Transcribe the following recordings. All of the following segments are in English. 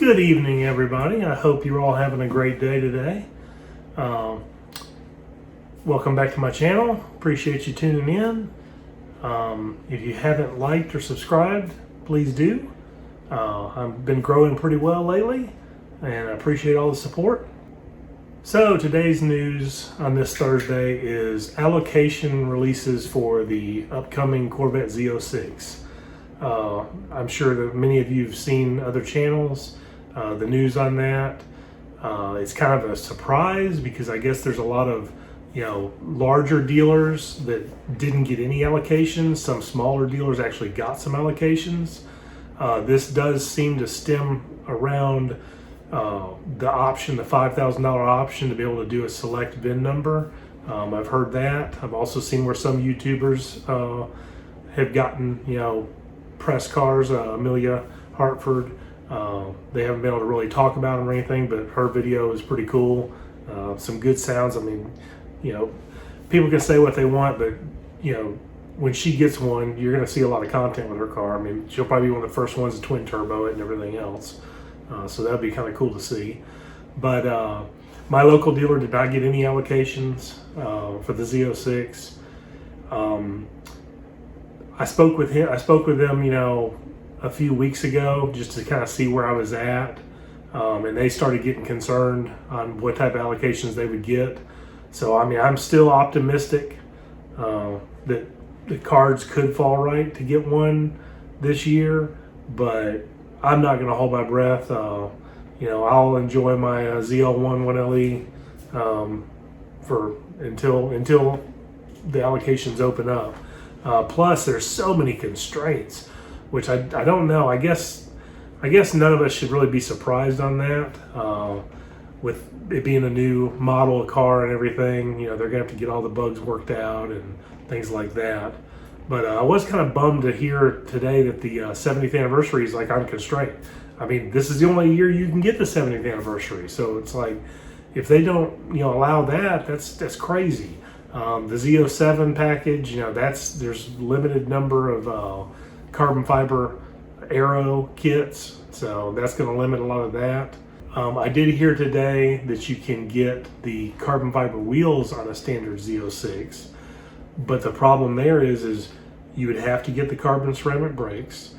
Good evening, everybody. I hope you're all having a great day today. Welcome back to my channel. Appreciate you tuning in. If you haven't liked or subscribed, please do. I've been growing pretty well lately, and I appreciate all the support. So today's news on this Thursday is Allocation releases for the upcoming Corvette Z06. I'm sure that many of you have seen other channels, the news on that. It's kind of a surprise because I guess there's a lot of, larger dealers that didn't get any allocations. Some smaller dealers actually got some allocations. This does seem to stem around the option, the $5,000 option to be able to do a select VIN number. I've heard that. I've also seen where some YouTubers have gotten, press cars. Amelia Hartford, they haven't been able to really talk about them or anything, but her video is pretty cool. Some good sounds. I mean, people can say what they want, but when she gets one, you're going to see a lot of content with her car. I mean, she'll probably be one of the first ones to twin turbo it and everything else. So that'd be kind of cool to see. But my local dealer did not get any allocations for the Z06. I spoke with them, a few weeks ago just to kind of see where I was at, and they started getting concerned on what type of allocations they would get. So I mean, I'm still optimistic that the cards could fall right to get one this year, but I'm not going to hold my breath. I'll enjoy my Z01 1LE until the allocations open up. Plus, there's so many constraints, which I don't know. I guess none of us should really be surprised on that. With it being a new model car and everything, they're gonna have to get all the bugs worked out and things like that. But I was kind of bummed to hear today that the 70th anniversary is like on constraint. I mean, this is the only year you can get the 70th anniversary, so it's like if they don't, allow that, that's crazy. The Z07 package, there's limited number of carbon fiber aero kits, so that's going to limit a lot of that. I did hear today that you can get the carbon fiber wheels on a standard Z06, but the problem there is you would have to get the carbon ceramic brakes.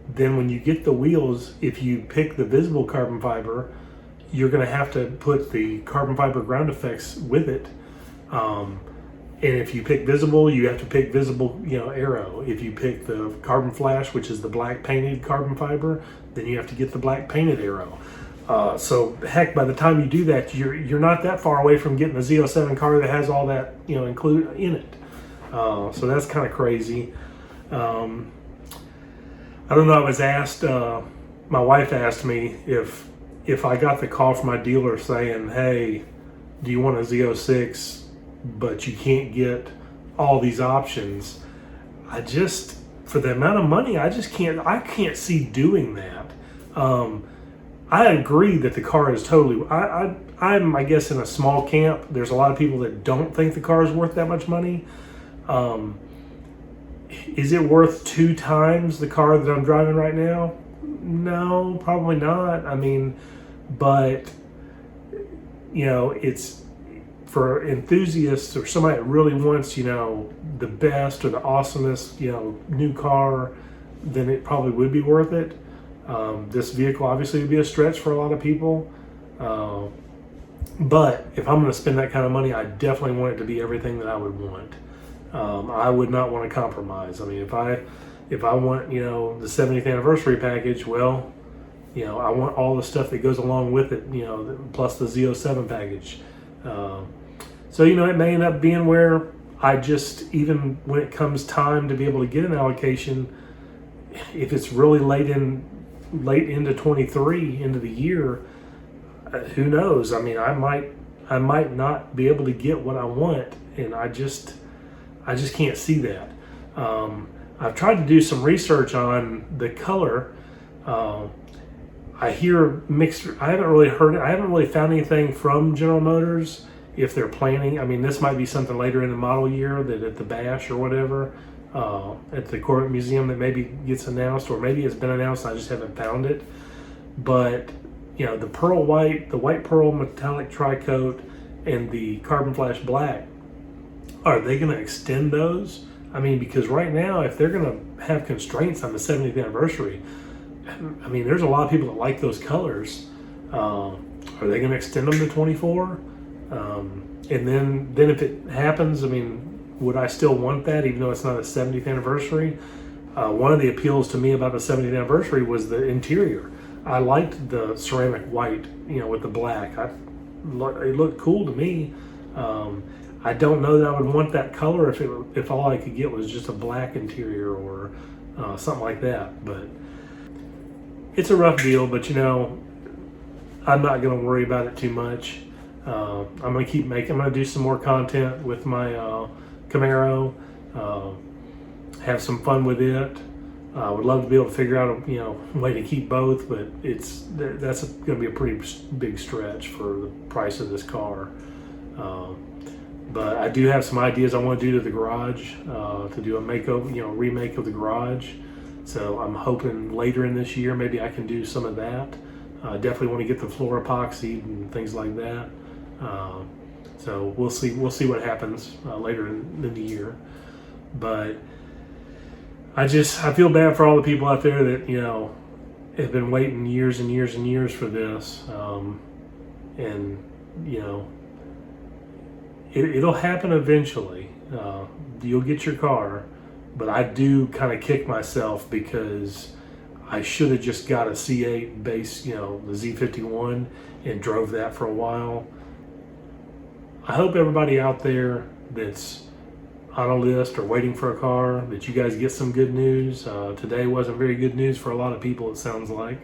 Then when you get the wheels, if you pick the visible carbon fiber, you're going to have to put the carbon fiber ground effects with it. And if you pick visible, you have to pick visible, aero. If you pick the carbon flash, which is the black painted carbon fiber, then you have to get the black painted aero. So heck, by the time you do that, you're not that far away from getting a Z07 car that has all that, included in it. So that's kind of crazy. I don't know. I was asked, my wife asked me if I got the call from my dealer saying, "Hey, do you want a Z06? But you can't get all these options." For the amount of money, I can't see doing that. I agree that the car is totally, I'm, I guess, in a small camp. There's a lot of people that don't think the car is worth that much money. Is it worth 2 times the car that I'm driving right now? No, probably not. I mean, but, it's, for enthusiasts or somebody that really wants, the best or the awesomest, new car, then it probably would be worth it. This vehicle obviously would be a stretch for a lot of people. But if I'm going to spend that kind of money, I definitely want it to be everything that I would want. I would not want to compromise. I mean, if I want, the 70th anniversary package, well, I want all the stuff that goes along with it, plus the Z07 package. So, it may end up being where even when it comes time to be able to get an allocation, if it's really late into 23, into the year, who knows? I mean, I might not be able to get what I want, and I just can't see that. I've tried to do some research on the color. I hear mixed. I haven't really found anything from General Motors if they're planning. I mean, this might be something later in the model year that at the bash or whatever, at the Corvette Museum, that maybe gets announced, or maybe it's been announced, I just haven't found it. But you know, the pearl white, the white pearl metallic tri-coat, and the carbon flash black, are they going to extend those? I mean, because right now, if they're going to have constraints on the 70th anniversary, I mean, there's a lot of people that like those colors. Are they going to extend them to 24? And then if it happens, I mean, would I still want that, even though it's not a 70th anniversary? One of the appeals to me about the 70th anniversary was the interior. I liked the ceramic white, you know, with the black. It looked cool to me. I don't know that I would want that color if all I could get was just a black interior or something like that. But it's a rough deal. But you know, I'm not going to worry about it too much. I'm going to keep making. I'm going to do some more content with my Camaro. Have some fun with it. I would love to be able to figure out a way to keep both, but that's going to be a pretty big stretch for the price of this car. But I do have some ideas I want to do to the garage, to do a makeover, remake of the garage. So I'm hoping later in this year maybe I can do some of that. Definitely want to get the floor epoxied and things like that. So we'll see what happens later in the year. But I feel bad for all the people out there that have been waiting years and years and years for this, and it'll happen eventually. You'll get your car, but I do kind of kick myself because I should have just got a C8 base, the Z51, and drove that for a while. I hope everybody out there that's on a list or waiting for a car, that you guys get some good news. Today wasn't very good news for a lot of people, it sounds like.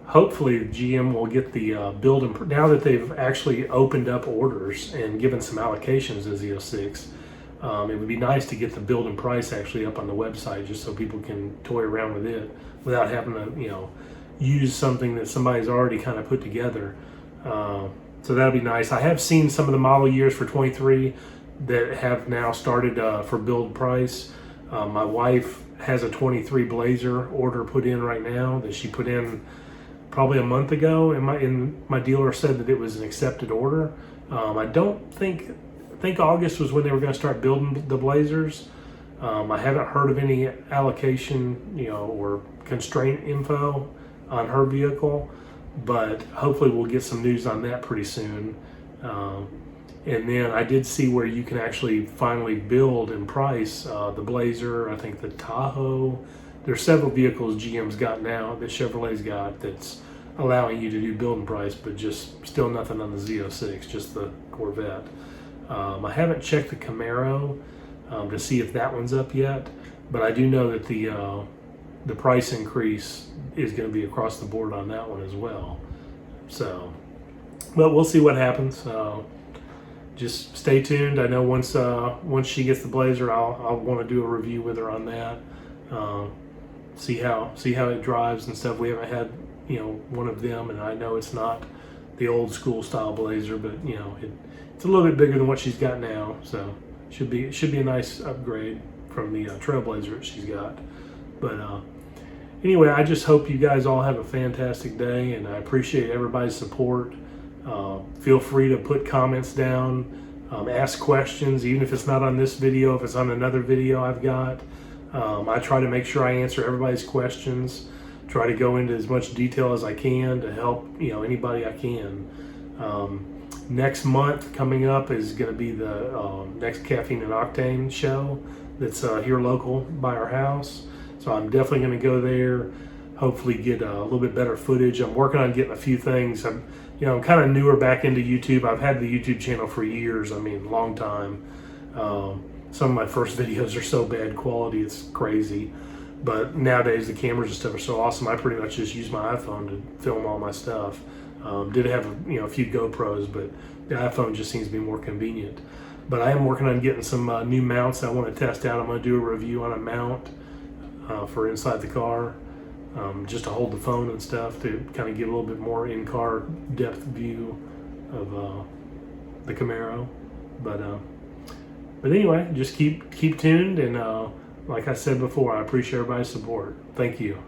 Hopefully GM will get the build and now that they've actually opened up orders and given some allocations to Z06. It would be nice to get the build and price actually up on the website, just so people can toy around with it without having to use something that somebody's already kind of put together. So that'd be nice. I have seen some of the model years for 23 that have now started for build price. My wife has a 23 Blazer order put in right now that she put in probably a month ago, and my dealer said that it was an accepted order. I think August was when they were going to start building the Blazers. I haven't heard of any allocation, or constraint info on her vehicle, but hopefully we'll get some news on that pretty soon. And then I did see where you can actually finally build and price the Blazer, I think the Tahoe. There's several vehicles GM's got now that Chevrolet's got that's allowing you to do build and price, but just still nothing on the Z06, just the Corvette. I haven't checked the Camaro to see if that one's up yet, but I do know that the price increase is going to be across the board on that one as well. So, but we'll see what happens. Just stay tuned. I know once she gets the Blazer, I'll want to do a review with her on that. See how it drives and stuff. We haven't had one of them, and I know it's not the old school style Blazer, but it's a little bit bigger than what she's got now, so should be a nice upgrade from the Trailblazer that she's got. But anyway, I just hope you guys all have a fantastic day, and I appreciate everybody's support. Feel free to put comments down, ask questions, even if it's not on this video, if it's on another video I've got. I try to make sure I answer everybody's questions, try to go into as much detail as I can to help anybody I can. Next month coming up is going to be the next Caffeine and Octane show that's here local by our house. So I'm definitely going to go there, hopefully get a little bit better footage. I'm working on getting a few things. I'm kind of newer back into YouTube. I've had the YouTube channel for years, long time. Some of my first videos are so bad quality, it's crazy. But nowadays the cameras and stuff are so awesome, I pretty much just use my iPhone to film all my stuff. Did have a few GoPros, but the iPhone just seems to be more convenient. But I am working on getting some new mounts I want to test out. I'm going to do a review on a mount for inside the car, just to hold the phone and stuff, to kind of get a little bit more in-car depth view of the Camaro. But anyway, just keep tuned, and like I said before, I appreciate everybody's support. Thank you.